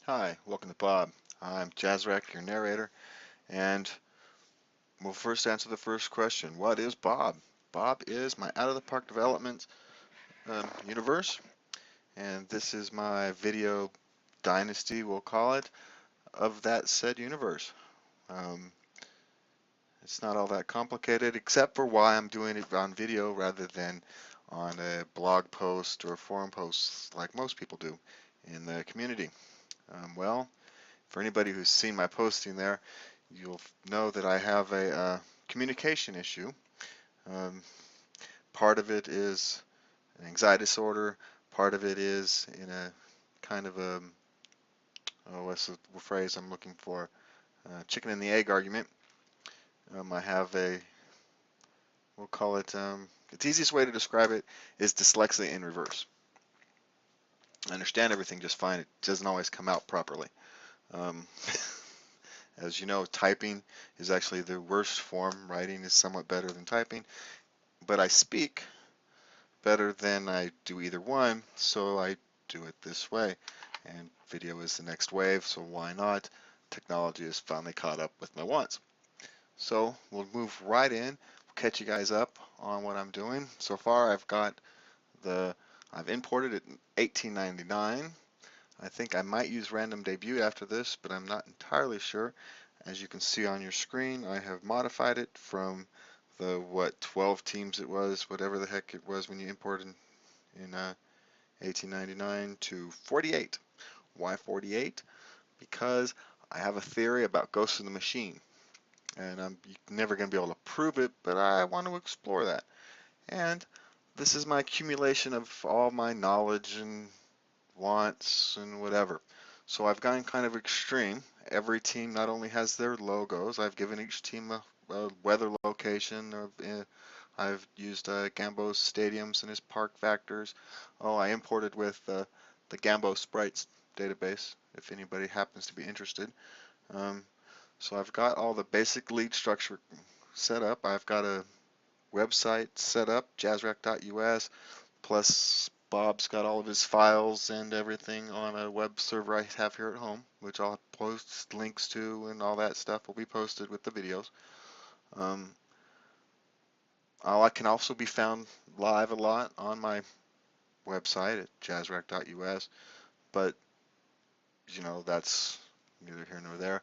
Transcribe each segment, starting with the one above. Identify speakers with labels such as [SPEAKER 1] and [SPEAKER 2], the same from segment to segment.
[SPEAKER 1] Hi, welcome to Bob. I'm Jazzrack, your narrator, and we'll first answer the first question. What is Bob? Bob is my out-of-the-park development universe, and this is my video dynasty, we'll call it, of that said universe. Um, it's not all that complicated, except for why I'm doing it on video rather than on a blog post or forum post like most people do in the community. Well, for anybody who's seen my posting there, you'll know that I have a communication issue. Um, Part of it is an anxiety disorder. Part of it is in a kind of a, what's the phrase I'm looking for? Chicken and the egg argument. I have a, we'll call it, the easiest way to describe it is dyslexia in reverse. I understand everything just fine. It doesn't always come out properly. Um, as you know, typing is actually the worst form. Writing is somewhat better than typing, but I speak better than I do either one, so I do it this way. And video is the next wave, so why not? Technology has finally caught up with my wants. So we'll move right in. We'll catch you guys up on what I'm doing. So far I've imported it in 1899. I think I might use random debut after this, but I'm not entirely sure. As you can see on your screen, I have modified it from the 12 teams it was, whatever the heck it was when you imported in 1899 to 48. Why 48? Because I have a theory about Ghost in the Machine, and I'm never going to be able to prove it, but I want to explore that. And this is my accumulation of all my knowledge and wants and whatever. So I've gone kind of extreme. Every team not only has their logos, I've given each team a weather location. I've used Gambo's stadiums and his park factors. Oh, I imported with the Gambo Sprites database, if anybody happens to be interested. Um, so I've got all the basic league structure set up. I've got a website set up, jazzrack.us, plus Bob's got all of his files and everything on a web server I have here at home, which I'll post links to, and all that stuff will be posted with the videos. Um, I can also be found live a lot on my website at jazzrack.us, but that's neither here nor there.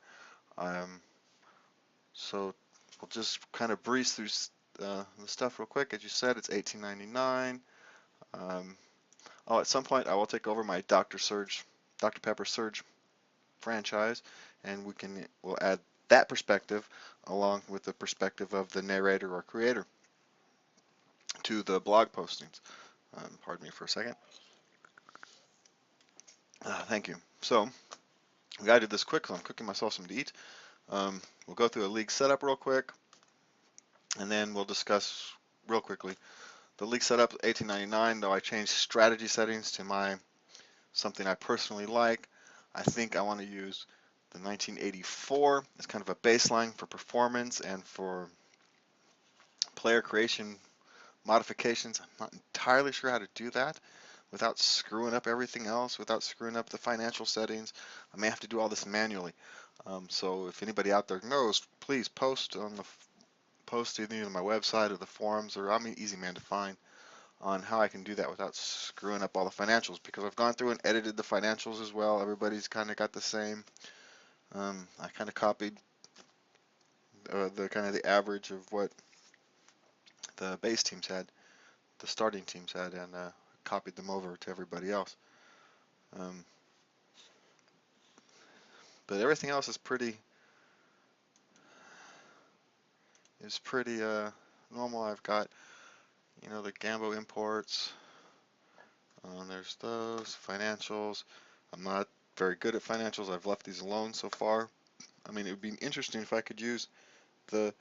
[SPEAKER 1] Um, so we'll just kind of breeze through the stuff real quick. As you said, it's 1899. At some point I will take over my Dr. Pepper Surge franchise, and we'll add that perspective along with the perspective of the narrator or creator to the blog postings. Pardon me for a second. Thank you. So we gotta do this quick because I'm cooking myself some to eat. We'll go through a league setup real quick, and then we'll discuss real quickly the league setup. 1899, though I changed strategy settings to something I personally like. I think I want to use the 1984 as kind of a baseline for performance and for player creation modifications. I'm not entirely sure how to do that without screwing up everything else, without screwing up the financial settings. I may have to do all this manually. So if anybody out there knows, please post either on my website or the forums, or I'm an easy man to find on how I can do that without screwing up all the financials, because I've gone through and edited the financials as well. Everybody's kind of got the same. I kind of copied the average of what the base teams had, the starting teams had, and copied them over to everybody else. But everything else is pretty normal. I've got the Gambo imports. There's those financials. I'm not very good at financials. I've left these alone so far. I mean, it would be interesting if I could use the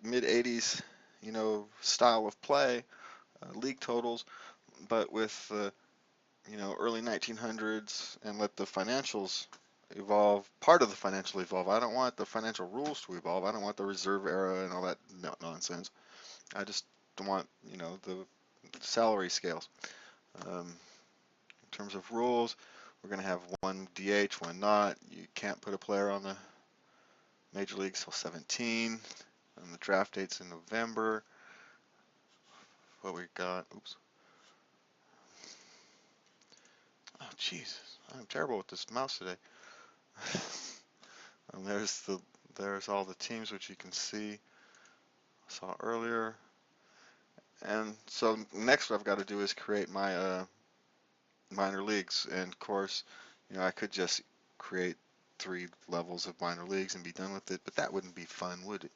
[SPEAKER 1] mid 80s, style of play, league totals, but with the, early 1900s, and let the financials evolve, part of the financial evolve. I don't want the financial rules to evolve. I don't want the reserve era and all that nonsense. I just want, the salary scales. In terms of rules, We're going to have one DH, one not. You can't put a player on the major leagues till 17. And the draft date's in November. What we got? Oops. Oh, Jesus. I'm terrible with this mouse today. And there's all the teams which you can see. I saw earlier. And so next what I've got to do is create my minor leagues. And of course, I could just create 3 levels of minor leagues and be done with it, but that wouldn't be fun, would it?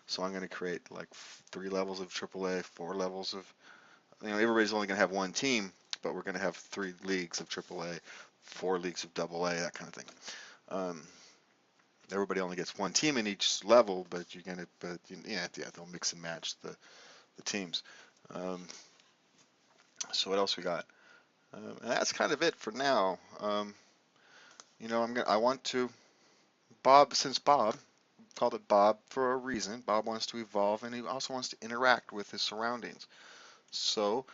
[SPEAKER 1] So I'm going to create like 3 levels of AAA, 4 levels of, everybody's only going to have one team, but we're going to have 3 leagues of AAA, 4 leagues of AA, that kind of thing. Um, Everybody only gets one team in each level, but yeah, they'll mix and match the teams. Um, so what else we got? And that's kind of it for now. I want to since Bob called it Bob for a reason. Bob wants to evolve, and he also wants to interact with his surroundings. So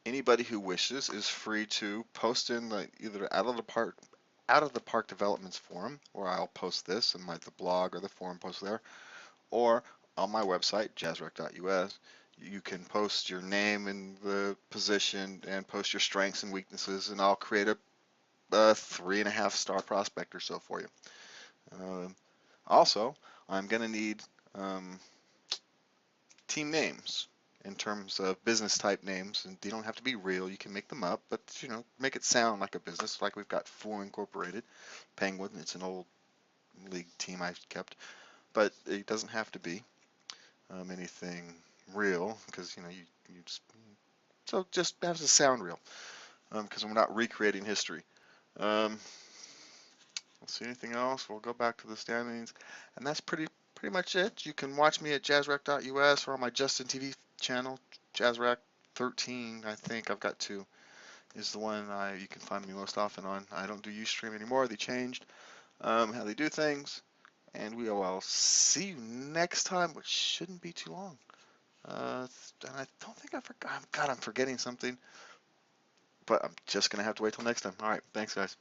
[SPEAKER 1] anybody who wishes is free to post in either out of the park developments forum, where I'll post this and the blog or the forum post there, or on my website jazzrack.us. You can post your name and the position and post your strengths and weaknesses, and I'll create a 3.5-star prospect or so for you. Also, I'm going to need team names in terms of business type names, and they don't have to be real. You can make them up, but make it sound like a business. Like we've got Four Incorporated, Penguin. It's an old league team I've kept, but it doesn't have to be anything real because you just has to sound real because we're not recreating history. Let's see anything else. We'll go back to the standings, and that's pretty much it. You can watch me at jazzrack.us or on my Justin TV channel, Jazzrack 13. I think I've got 2. Is the one you can find me most often on. I don't do Ustream anymore. They changed how they do things, and we will see you next time, which shouldn't be too long. And I don't think I forgot. God, I'm forgetting something, but I'm just gonna have to wait till next time. All right, thanks, guys.